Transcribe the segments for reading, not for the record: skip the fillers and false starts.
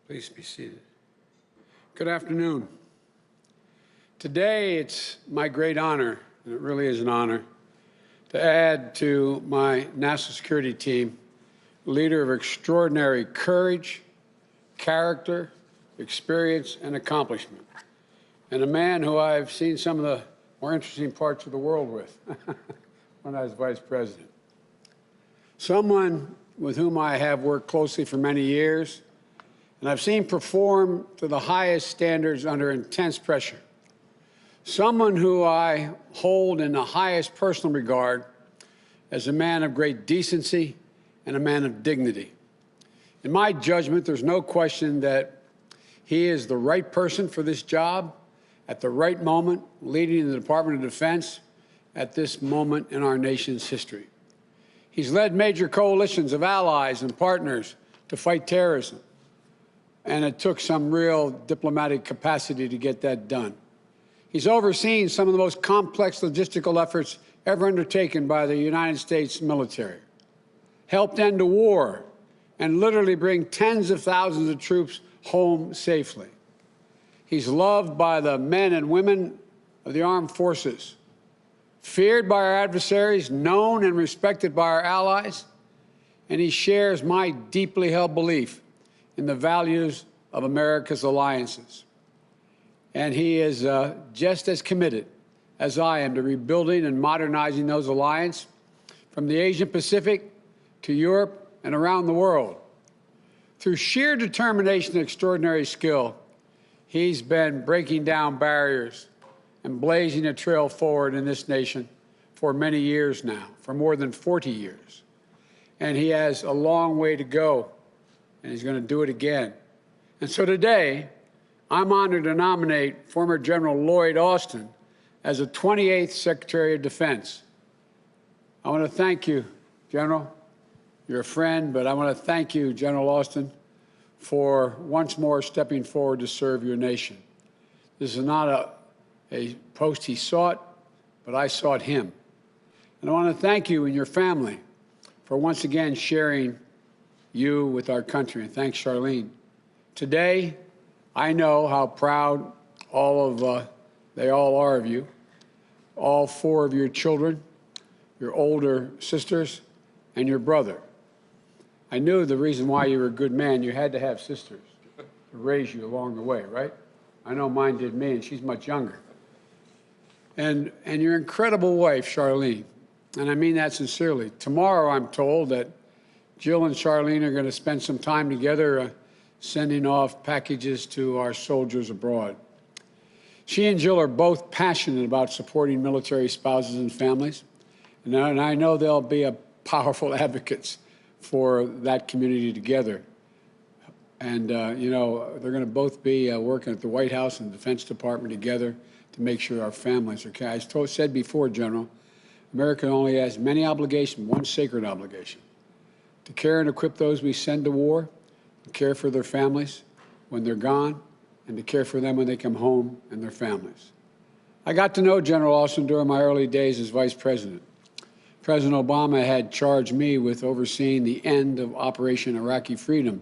Please be seated. Good afternoon. Today, it's my great honor, and it really is an honor, to add to my national security team a leader of extraordinary courage, character, experience, and accomplishment, and a man who I've seen some of the more interesting parts of the world with when I was vice president. Someone with whom I have worked closely for many years, and I've seen perform to the highest standards under intense pressure. Someone who I hold in the highest personal regard as a man of great decency and a man of dignity. In my judgment, there's no question that he is the right person for this job at the right moment, leading the Department of Defense at this moment in our nation's history. He's led major coalitions of allies and partners to fight terrorism, and it took some real diplomatic capacity to get that done. He's overseen some of the most complex logistical efforts ever undertaken by the United States military, helped end a war, and literally bring tens of thousands of troops home safely. He's loved by the men and women of the armed forces, feared by our adversaries, known and respected by our allies, and he shares my deeply held belief in the values of America's alliances. And he is just as committed as I am to rebuilding and modernizing those alliances from the Asian Pacific to Europe and around the world. Through sheer determination and extraordinary skill, he's been breaking down barriers and blazing a trail forward in this nation for many years now, for more than 40 years. And he has a long way to go, and he's going to do it again. And so today, I'm honored to nominate former General Lloyd Austin as the 28th Secretary of Defense. I want to thank you, General. You're a friend, but I want to thank you, General Austin, for once more stepping forward to serve your nation. This is not a post he sought, but I sought him. And I want to thank you and your family for once again sharing you with our country. And thanks, Charlene. Today, I know how proud they all are of you, all four of your children, your older sisters, and your brother. I knew the reason why you were a good man, you had to have sisters to raise you along the way, right? I know mine did me, and she's much younger. And your incredible wife, Charlene, and I mean that sincerely. Tomorrow, I'm told that Jill and Charlene are going to spend some time together sending off packages to our soldiers abroad. She and Jill are both passionate about supporting military spouses and families, and I know they'll be powerful advocates for that community together. And, you know, they're going to both be working at the White House and the Defense Department together to make sure our families are cared. I said before, General, America only has many obligations, one sacred obligation: to care and equip those we send to war, to care for their families when they're gone, and to care for them when they come home and their families. I got to know General Austin during my early days as vice president. President Obama had charged me with overseeing the end of Operation Iraqi Freedom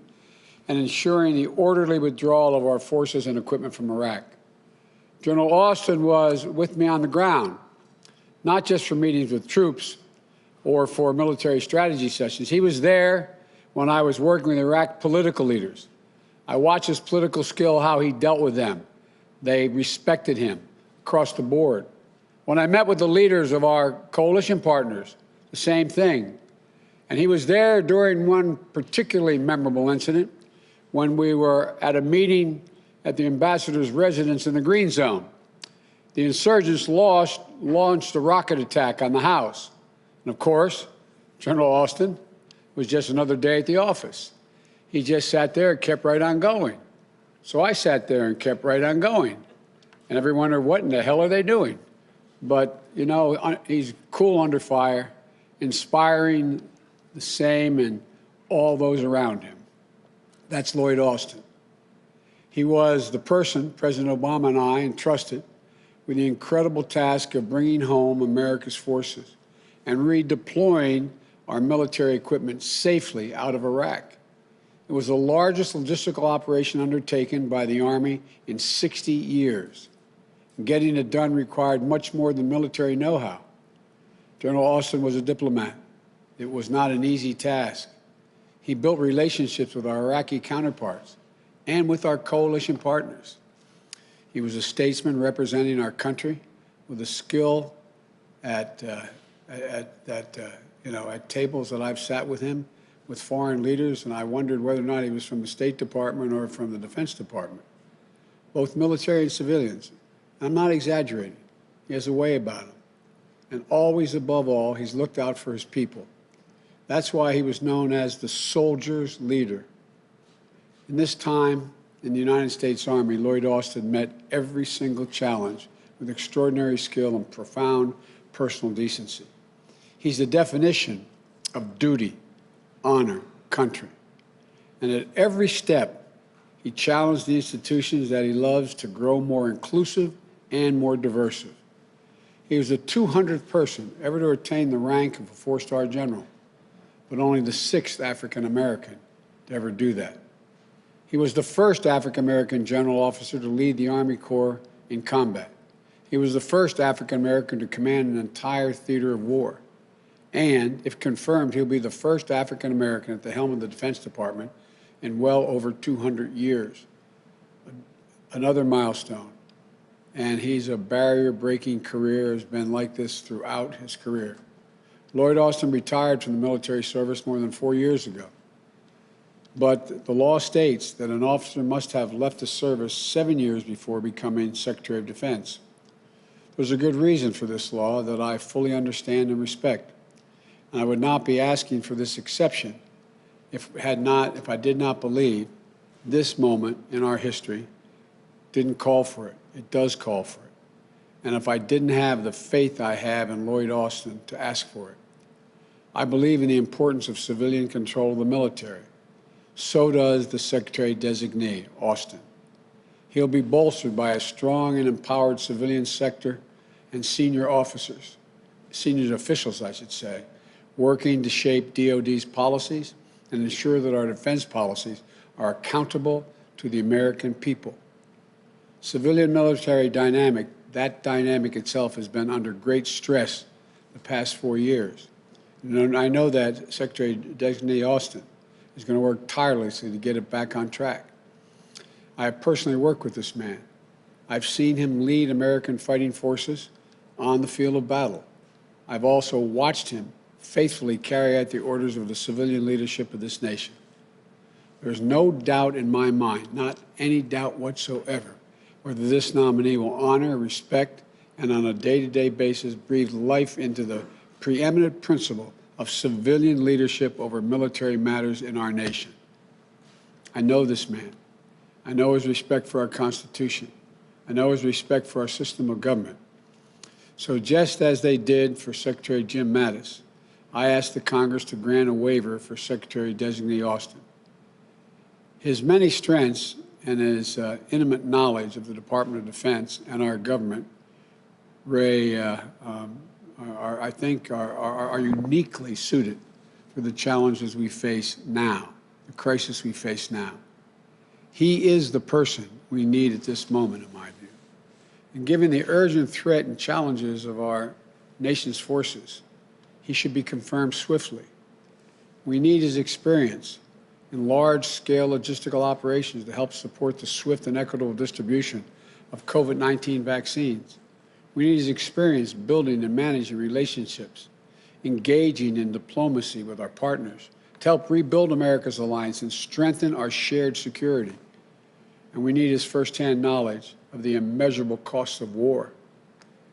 and ensuring the orderly withdrawal of our forces and equipment from Iraq. General Austin was with me on the ground, not just for meetings with troops or for military strategy sessions. He was there when I was working with Iraq political leaders. I watched his political skill, how he dealt with them. They respected him across the board. When I met with the leaders of our coalition partners, the same thing. And he was there during one particularly memorable incident when we were at a meeting at the ambassador's residence in the Green Zone. The insurgents launched a rocket attack on the house. And of course, General Austin was just another day at the office. He just sat there and kept right on going. So I sat there and kept right on going. And everyone wondered, what in the hell are they doing? But, you know, he's cool under fire, inspiring the same and all those around him. That's Lloyd Austin. He was the person President Obama and I entrusted with the incredible task of bringing home America's forces and redeploying our military equipment safely out of Iraq. It was the largest logistical operation undertaken by the Army in 60 years. Getting it done required much more than military know-how. General Austin was a diplomat. It was not an easy task. He built relationships with our Iraqi counterparts and with our coalition partners. He was a statesman representing our country with a skill at tables that I've sat with him, with foreign leaders, and I wondered whether or not he was from the State Department or from the Defense Department, both military and civilians. I'm not exaggerating. He has a way about him. And always, above all, he's looked out for his people. That's why he was known as the soldier's leader. In this time in the United States Army, Lloyd Austin met every single challenge with extraordinary skill and profound personal decency. He's the definition of duty, honor, country. And at every step, he challenged the institutions that he loves to grow more inclusive and more diverse. He was the 200th person ever to attain the rank of a four-star general, but only the 6th African-American to ever do that. He was the first African-American general officer to lead the Army Corps in combat. He was the first African-American to command an entire theater of war. And, if confirmed, he'll be the first African-American at the helm of the Defense Department in well over 200 years. Another milestone. And he's a barrier-breaking career, has been like this throughout his career. Lloyd Austin retired from the military service more than 4 years ago. But the law states that an officer must have left the service 7 years before becoming Secretary of Defense. There's a good reason for this law that I fully understand and respect. And I would not be asking for this exception if I did not believe this moment in our history didn't call for it. It does call for it. And if I didn't have the faith I have in Lloyd Austin to ask for it. I believe in the importance of civilian control of the military. So does the Secretary-designee, Austin. He'll be bolstered by a strong and empowered civilian sector and senior officers, senior officials, I should say, working to shape DOD's policies and ensure that our defense policies are accountable to the American people. Civilian-military dynamic, that dynamic itself has been under great stress the past 4 years. And I know that Secretary-designee Austin is going to work tirelessly to get it back on track. I have personally worked with this man. I've seen him lead American fighting forces on the field of battle. I've also watched him faithfully carry out the orders of the civilian leadership of this nation. There's no doubt in my mind, not any doubt whatsoever, whether this nominee will honor, respect, and on a day-to-day basis breathe life into the preeminent principle of civilian leadership over military matters in our nation. I know this man. I know his respect for our Constitution. I know his respect for our system of government. So just as they did for Secretary Jim Mattis, I asked the Congress to grant a waiver for Secretary-designee Austin. His many strengths and his intimate knowledge of the Department of Defense and our government, Ray, I think are uniquely suited for the challenges we face now, the crisis we face now. He is the person we need at this moment, in my view. And given the urgent threat and challenges of our nation's forces, he should be confirmed swiftly. We need his experience in large-scale logistical operations to help support the swift and equitable distribution of COVID-19 vaccines. We need his experience building and managing relationships, engaging in diplomacy with our partners to help rebuild America's alliance and strengthen our shared security. And we need his firsthand knowledge of the immeasurable costs of war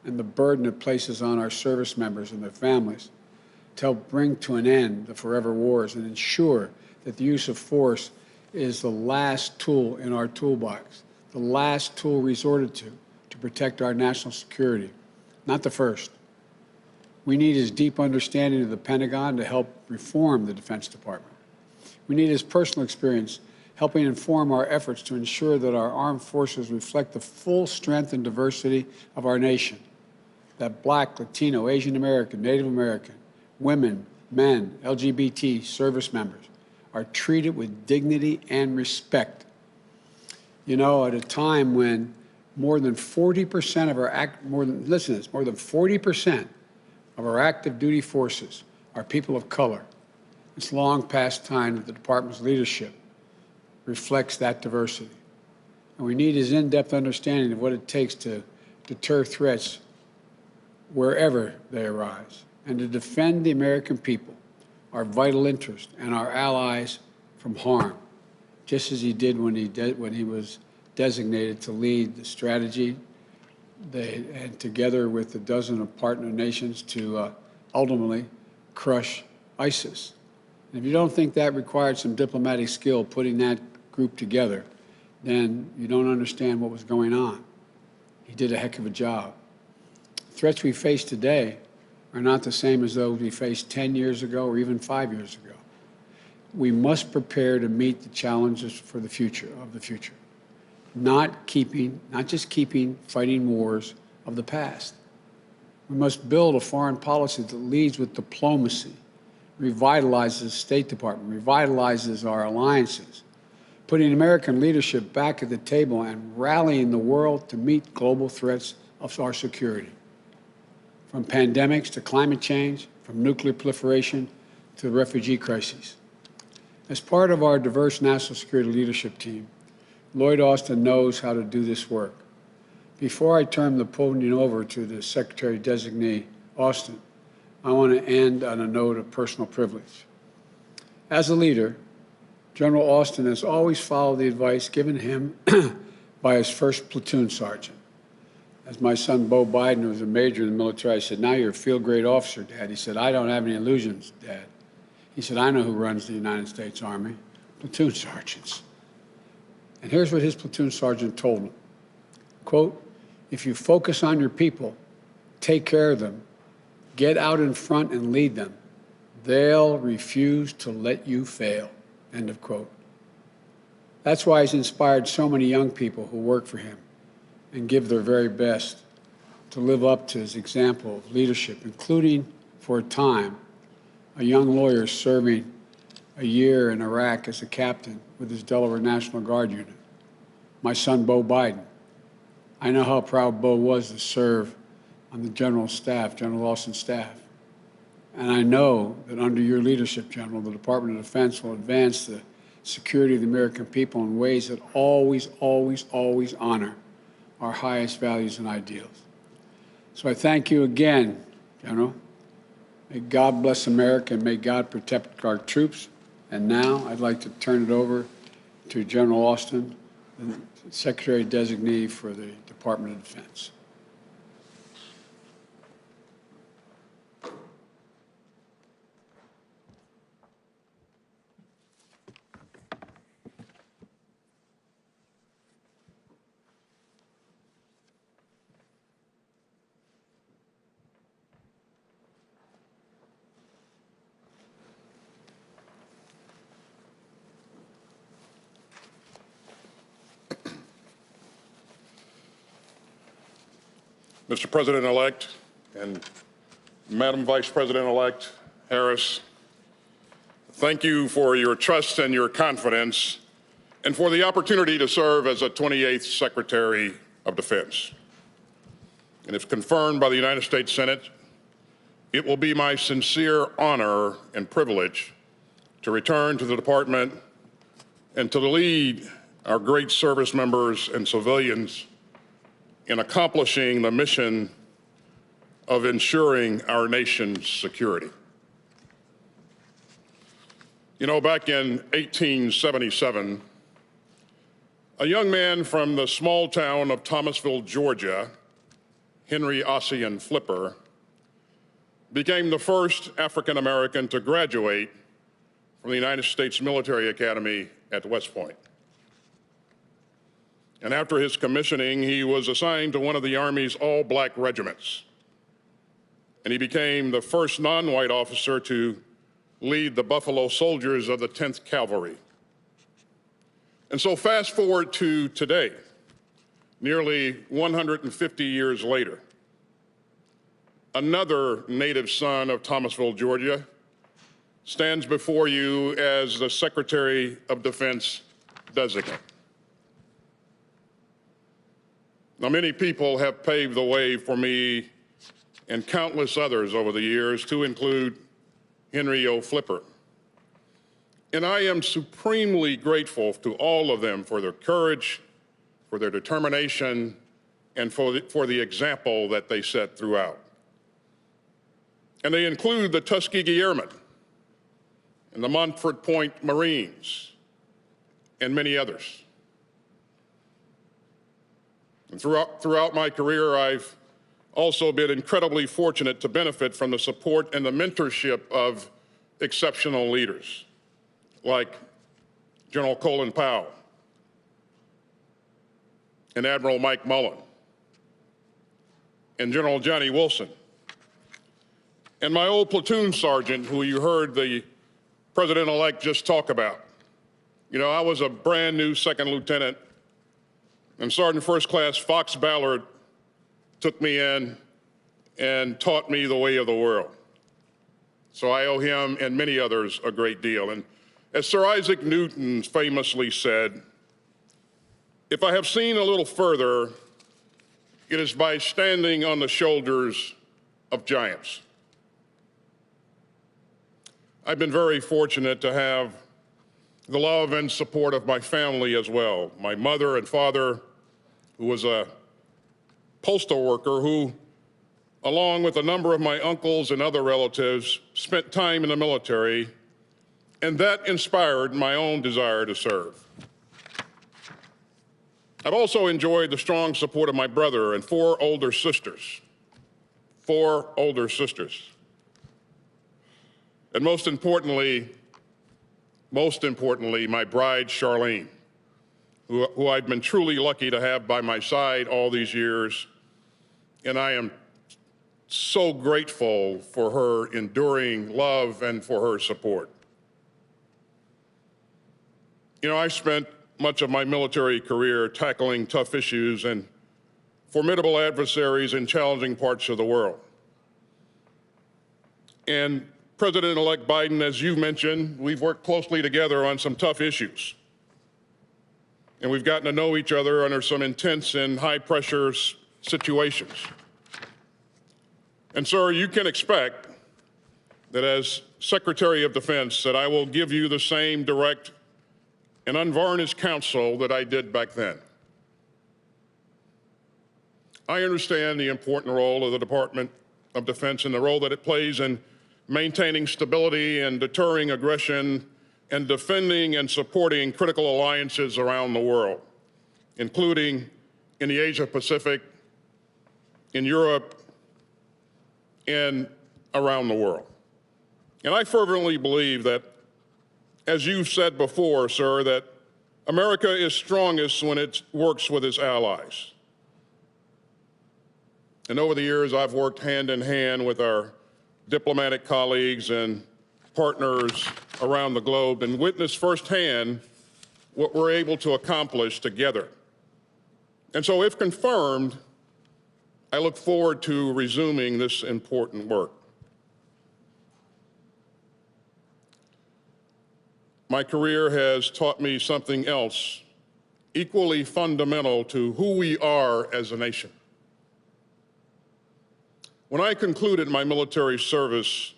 and the burden it places on our service members and their families to help bring to an end the forever wars and ensure that the use of force is the last tool in our toolbox, the last tool resorted to protect our national security, not the first. We need his deep understanding of the Pentagon to help reform the Defense Department. We need his personal experience helping inform our efforts to ensure that our armed forces reflect the full strength and diversity of our nation, that Black, Latino, Asian American, Native American, women, men, LGBT service members are treated with dignity and respect. You know, at a time when more than 40% of our more than 40% of our active duty forces are people of color, it's long past time that the department's leadership reflects that diversity. And we need his in-depth understanding of what it takes to deter threats wherever they arise and to defend the American people, our vital interest, and our allies from harm, just as he did when he was designated to lead the strategy and together with a dozen of partner nations to ultimately crush ISIS. And if you don't think that required some diplomatic skill putting that group together, then you don't understand what was going on. He did a heck of a job. Threats we face today are not the same as those we faced 10 years ago or even 5 years ago. We must prepare to meet the challenges for the future, not just keeping fighting wars of the past. We must build a foreign policy that leads with diplomacy, revitalizes the State Department, revitalizes our alliances, putting American leadership back at the table and rallying the world to meet global threats of our security. From pandemics to climate change, from nuclear proliferation to the refugee crises. As part of our diverse national security leadership team, Lloyd Austin knows how to do this work. Before I turn the podium over to the Secretary-designee, Austin, I want to end on a note of personal privilege. As a leader, General Austin has always followed the advice given him by his first platoon sergeant. As my son, Bo Biden, was a major in the military, I said, now you're a field-grade officer, Dad. He said, I don't have any illusions, Dad. He said, I know who runs the United States Army, platoon sergeants. And here's what his platoon sergeant told him. Quote, if you focus on your people, take care of them, get out in front and lead them, they'll refuse to let you fail, end of quote. That's why he's inspired so many young people who work for him and give their very best to live up to his example of leadership, including, for a time, a young lawyer serving a year in Iraq as a captain with his Delaware National Guard unit, my son, Bo Biden. I know how proud Bo was to serve on the General Austin's staff. And I know that under your leadership, General, the Department of Defense will advance the security of the American people in ways that always, always, always honor our highest values and ideals. So I thank you again, General. May God bless America and may God protect our troops. And now I'd like to turn it over to General Austin, the Secretary-designee for the Department of Defense. Mr. President-elect and Madam Vice President-elect Harris, thank you for your trust and your confidence and for the opportunity to serve as a 28th Secretary of Defense. And if confirmed by the United States Senate, it will be my sincere honor and privilege to return to the Department and to lead our great service members and civilians in accomplishing the mission of ensuring our nation's security. You know, back in 1877, a young man from the small town of Thomasville, Georgia, Henry Ossian Flipper, became the first African American to graduate from the United States Military Academy at West Point. And after his commissioning, he was assigned to one of the Army's all-black regiments. And he became the first non-white officer to lead the Buffalo Soldiers of the 10th Cavalry. And so fast forward to today, nearly 150 years later, another native son of Thomasville, Georgia, stands before you as the Secretary of Defense designate. Now, many people have paved the way for me and countless others over the years, to include Henry O. Flipper. And I am supremely grateful to all of them for their courage, for their determination, and for the example that they set throughout. And they include the Tuskegee Airmen and the Montford Point Marines and many others. And throughout my career, I've also been incredibly fortunate to benefit from the support and the mentorship of exceptional leaders like General Colin Powell and Admiral Mike Mullen and General Johnny Wilson and my old platoon sergeant, who you heard the President-elect just talk about. You know, I was a brand new second lieutenant, and Sergeant First Class Fox Ballard took me in and taught me the way of the world. So I owe him and many others a great deal. And as Sir Isaac Newton famously said, if I have seen a little further, it is by standing on the shoulders of giants. I've been very fortunate to have the love and support of my family as well. My mother and father, who was a postal worker who, along with a number of my uncles and other relatives, spent time in the military, and that inspired my own desire to serve. I've also enjoyed the strong support of my brother and four older sisters. And most importantly, my bride, Charlene, who I've been truly lucky to have by my side all these years. And I am so grateful for her enduring love and for her support. You know, I spent much of my military career tackling tough issues and formidable adversaries in challenging parts of the world. And President-elect Biden, as you mentioned, we've worked closely together on some tough issues. And we've gotten to know each other under some intense and high-pressure situations. And, sir, you can expect that as Secretary of Defense that I will give you the same direct and unvarnished counsel that I did back then. I understand the important role of the Department of Defense and the role that it plays in maintaining stability and deterring aggression and defending and supporting critical alliances around the world, including in the Asia-Pacific, in Europe, and around the world. And I fervently believe that, as you've said before, sir, that America is strongest when it works with its allies. And over the years, I've worked hand in hand with our diplomatic colleagues and partners around the globe and witnessed firsthand what we're able to accomplish together. And so, if confirmed, I look forward to resuming this important work. My career has taught me something else equally fundamental to who we are as a nation. When I concluded my military service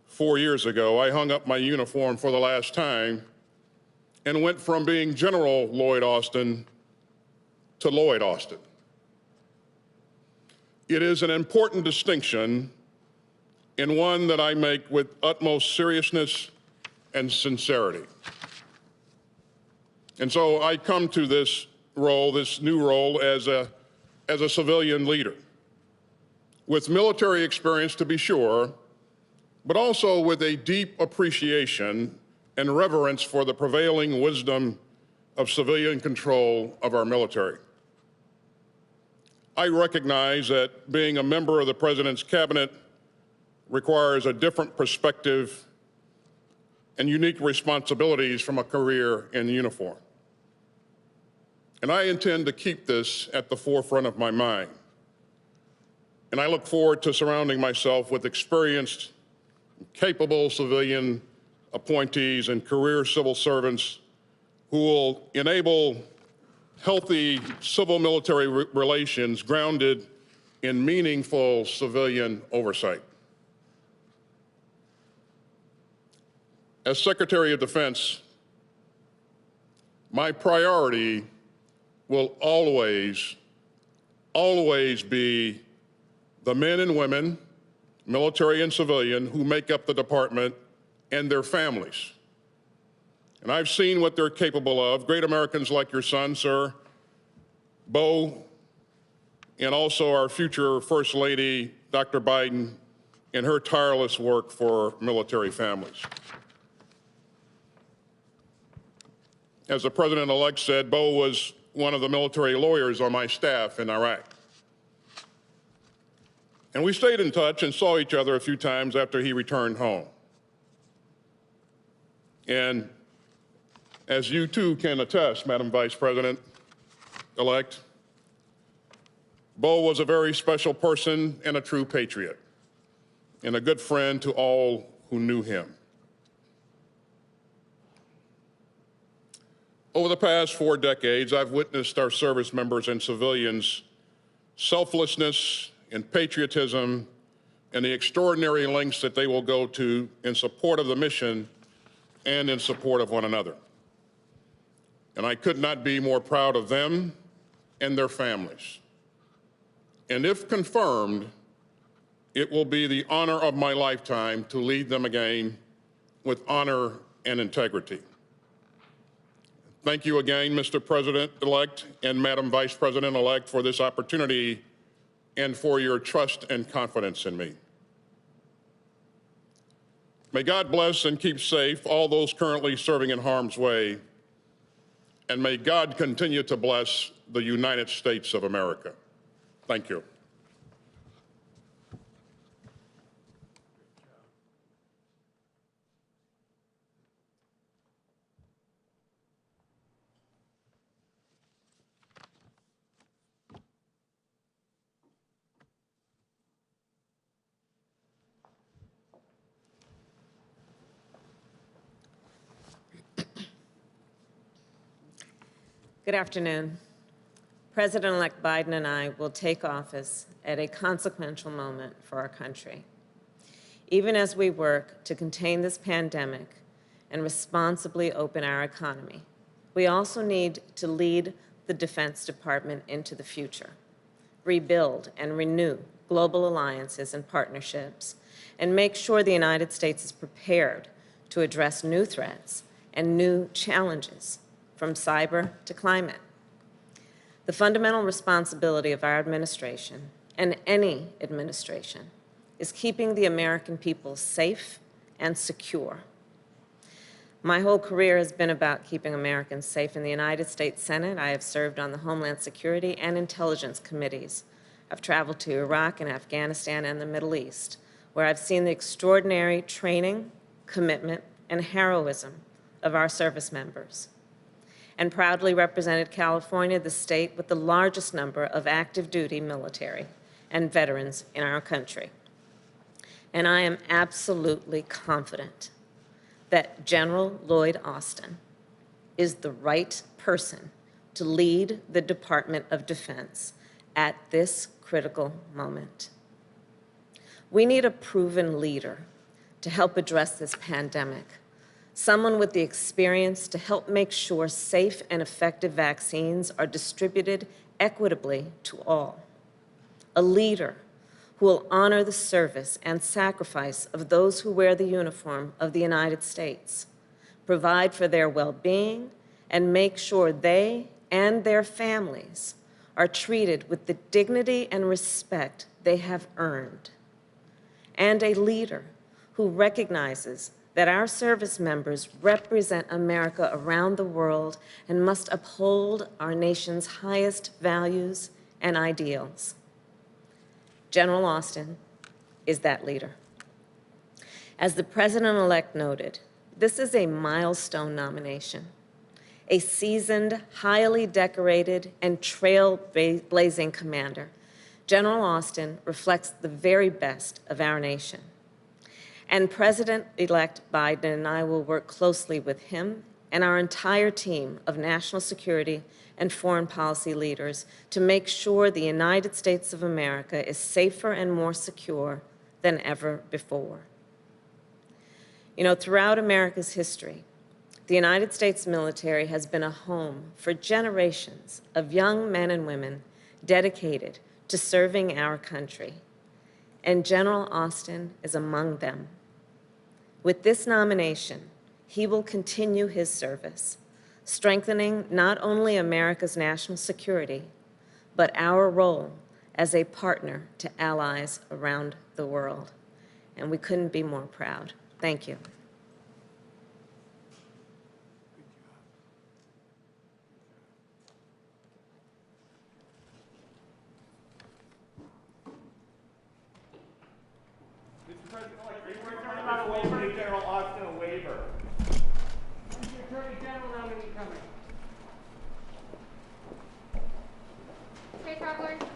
4 years ago, I hung up my uniform for the last time and went from being General Lloyd Austin to Lloyd Austin. It is an important distinction and one that I make with utmost seriousness and sincerity. And so I come to this role, this new role, as a civilian leader, with military experience to be sure, but also with a deep appreciation and reverence for the prevailing wisdom of civilian control of our military. I recognize that being a member of the President's cabinet requires a different perspective and unique responsibilities from a career in uniform. And I intend to keep this at the forefront of my mind. And I look forward to surrounding myself with experienced capable civilian appointees and career civil servants who will enable healthy civil-military relations grounded in meaningful civilian oversight. As Secretary of Defense, my priority will always be the men and women, military and civilian, who make up the department and their families. And I've seen what they're capable of. Great Americans like your son, sir, Bo, and also our future First Lady, Dr. Biden, in her tireless work for military families. As the President-elect said, Bo was one of the military lawyers on my staff in Iraq. And we stayed in touch and saw each other a few times after he returned home. And as you too can attest, Madam Vice President-elect, Bo was a very special person and a true patriot, and a good friend to all who knew him. Over the past 4 decades, I've witnessed our service members and civilians' selflessness and patriotism and the extraordinary lengths that they will go to in support of the mission and in support of one another. And I could not be more proud of them and their families. And if confirmed, it will be the honor of my lifetime to lead them again with honor and integrity. Thank you again, Mr. President-elect and Madam Vice President-elect, for this opportunity and for your trust and confidence in me. May God bless and keep safe all those currently serving in harm's way, and may God continue to bless the United States of America. Thank you. Good afternoon. President-elect Biden and I will take office at a consequential moment for our country. Even as we work to contain this pandemic and responsibly open our economy, we also need to lead the Defense Department into the future, rebuild and renew global alliances and partnerships, and make sure the United States is prepared to address new threats and new challenges, from cyber to climate. The fundamental responsibility of our administration, and any administration, is keeping the American people safe and secure. My whole career has been about keeping Americans safe. In the United States Senate, I have served on the Homeland Security and Intelligence Committees. I've traveled to Iraq and Afghanistan and the Middle East, where I've seen the extraordinary training, commitment, and heroism of our service members, and proudly represented California, the state with the largest number of active duty military and veterans in our country. And I am absolutely confident that General Lloyd Austin is the right person to lead the Department of Defense at this critical moment. We need a proven leader to help address this pandemic, someone with the experience to help make sure safe and effective vaccines are distributed equitably to all. A leader who will honor the service and sacrifice of those who wear the uniform of the United States, provide for their well-being, and make sure they and their families are treated with the dignity and respect they have earned. And a leader who recognizes that our service members represent America around the world and must uphold our nation's highest values and ideals. General Austin is that leader. As the President-elect noted, this is a milestone nomination. A seasoned, highly decorated, and trailblazing commander, General Austin reflects the very best of our nation. And President-elect Biden and I will work closely with him and our entire team of national security and foreign policy leaders to make sure the United States of America is safer and more secure than ever before. You know, throughout America's history, the United States military has been a home for generations of young men and women dedicated to serving our country, and General Austin is among them. With this nomination, he will continue his service, strengthening not only America's national security, but our role as a partner to allies around the world. And we couldn't be more proud. Thank you. Mr. President, are you concerned about a waiver to General Austin, a waiver? When's the Attorney General nominee coming? Hey, Traveler.